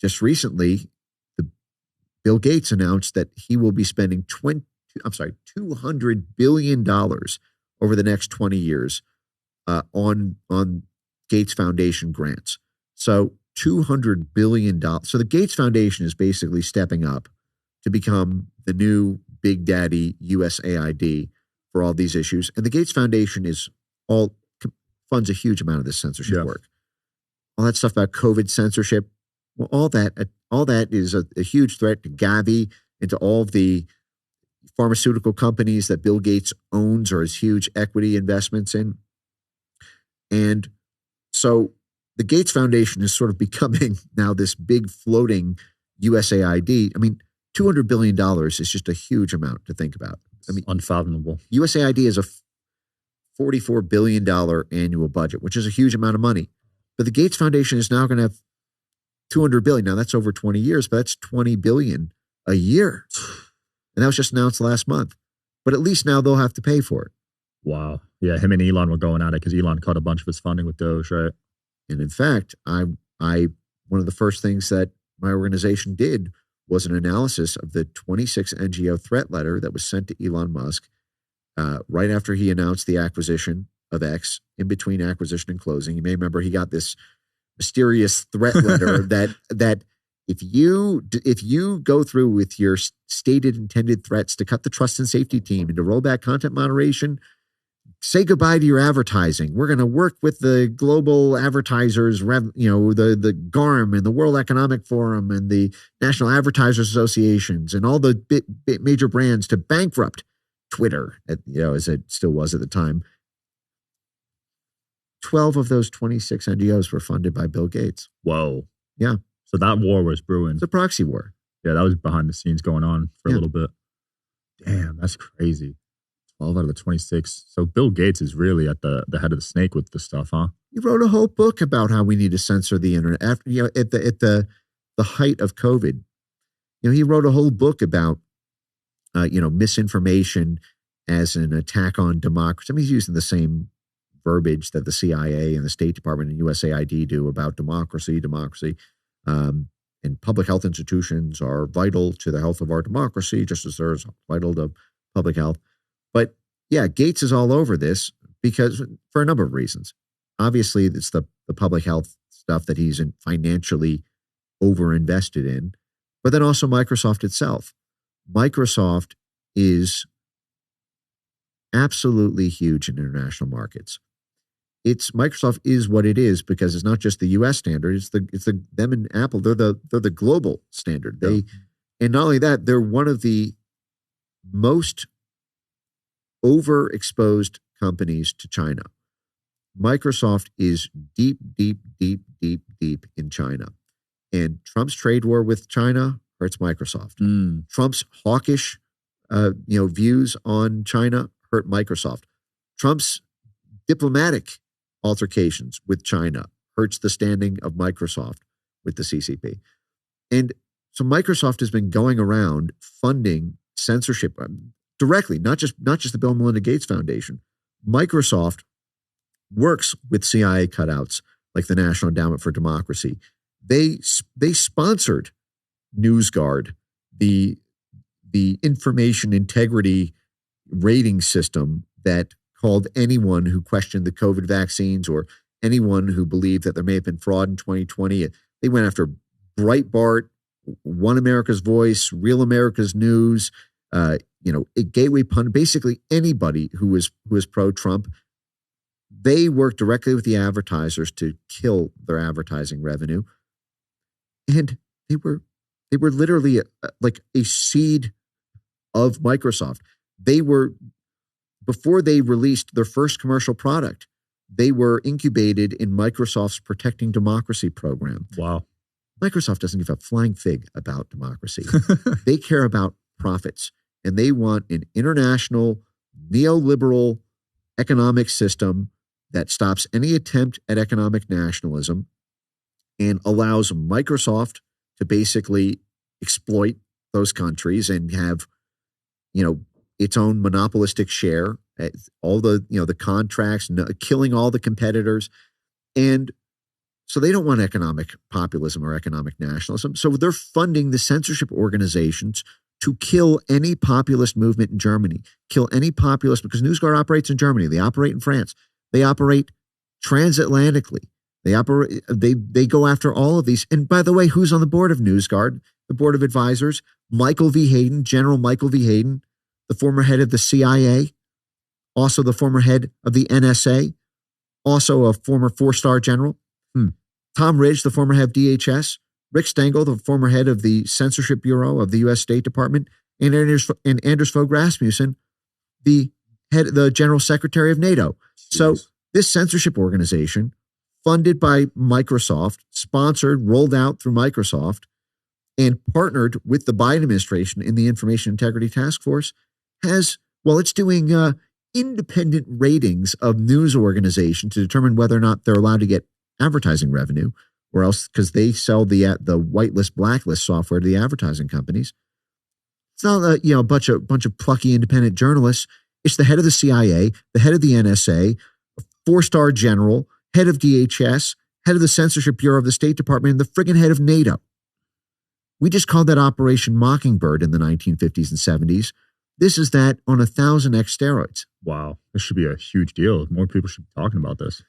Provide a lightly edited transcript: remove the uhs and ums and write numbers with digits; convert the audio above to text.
just recently, Bill Gates announced that he will be spending $200 billion over the next 20 years on Gates Foundation grants. So $200 billion. So the Gates Foundation is basically stepping up to become the new big daddy USAID for all these issues. And the Gates Foundation funds a huge amount of this censorship work. All that stuff about COVID censorship, well, all that is a huge threat to Gavi and to all of the pharmaceutical companies that Bill Gates owns or has huge equity investments in. And so the Gates Foundation is sort of becoming now this big floating USAID. I mean, $200 billion is just a huge amount to think about. I mean, unfathomable. USAID is a $44 billion annual budget, which is a huge amount of money. But the Gates Foundation is now going to have $200 billion. Now that's over 20 years, but that's $20 billion a year. And that was just announced last month. But at least now they'll have to pay for it. Wow. Yeah, him and Elon were going at it because Elon cut a bunch of his funding with Doge, right? And in fact, one of the first things that my organization did was an analysis of the 26 NGO threat letter that was sent to Elon Musk right after he announced the acquisition of X, in between acquisition and closing. You may remember he got this mysterious threat letter that if you go through with your stated intended threats to cut the trust and safety team and to roll back content moderation, say goodbye to your advertising. We're going to work with the global advertisers, the GARM and the World Economic Forum and the National Advertisers Associations and all the major brands to bankrupt Twitter, as it still was at the time. 12 of those 26 NGOs were funded by Bill Gates. Whoa. Yeah. So that war was brewing. It's a proxy war. Yeah, that was behind the scenes going on for a little bit. Damn, that's crazy. 12 out of the 26. So Bill Gates is really at the head of the snake with this stuff, huh? He wrote a whole book about how we need to censor the internet after, at the height of COVID. He wrote a whole book about, misinformation as an attack on democracy. I mean, he's using the same verbiage that the CIA and the State Department and USAID do about democracy. And public health institutions are vital to the health of our democracy, just as they're vital to public health. But yeah, Gates is all over this because for a number of reasons. Obviously, it's the public health stuff that he's financially overinvested in, but then also Microsoft itself. Microsoft is absolutely huge in international markets. Microsoft is what it is because it's not just the U.S. standard. It's them and Apple. They're the global standard. And not only that, they're one of the most overexposed companies to China. Microsoft is deep in China. And Trump's trade war with China hurts Microsoft. Trump's hawkish views on China hurt Microsoft. Trump's diplomatic altercations with China hurts the standing of Microsoft with the CCP. And so Microsoft has been going around funding censorship directly, not just the Bill and Melinda Gates Foundation. Microsoft works with CIA cutouts like the National Endowment for Democracy. They sponsored NewsGuard, the information integrity rating system that called anyone who questioned the COVID vaccines or anyone who believed that there may have been fraud in 2020. They went after Breitbart, One America's Voice, Real America's News, a Gateway Pundit, basically anybody who was pro-Trump. They worked directly with the advertisers to kill their advertising revenue. And they were literally like a seed of Microsoft. Before they released their first commercial product, they were incubated in Microsoft's Protecting Democracy program. Wow. Microsoft doesn't give a flying fig about democracy. They care about profits, and they want an international neoliberal economic system that stops any attempt at economic nationalism and allows Microsoft to basically exploit those countries and have, its own monopolistic share, all the contracts, killing all the competitors. And So they don't want economic populism or economic nationalism. So they're funding the censorship organizations to kill any populist movement in Germany, kill any populist, because NewsGuard operates in Germany. They operate in France. They operate transatlantically. They go after all of these. And by the way, who's on the board of NewsGuard? The board of advisors, Michael V. Hayden, General Michael V. Hayden, the former head of the CIA, also the former head of the NSA, also a former four-star general. Tom Ridge, the former head of DHS, Rick Stengel, the former head of the Censorship Bureau of the U.S. State Department, and Anders Fogh Rasmussen, the General Secretary of NATO. Jeez. So this censorship organization, funded by Microsoft, sponsored, rolled out through Microsoft, and partnered with the Biden administration in the Information Integrity Task Force, it's doing independent ratings of news organizations to determine whether or not they're allowed to get advertising revenue, or else because they sell the whitelist, blacklist software to the advertising companies. It's not a bunch of plucky independent journalists. It's the head of the CIA, the head of the NSA, a four-star general, head of DHS, head of the Censorship Bureau of the State Department, and the friggin' head of NATO. We just called that Operation Mockingbird in the 1950s and 70s. This is that on 1,000x steroids. Wow. This should be a huge deal. More people should be talking about this.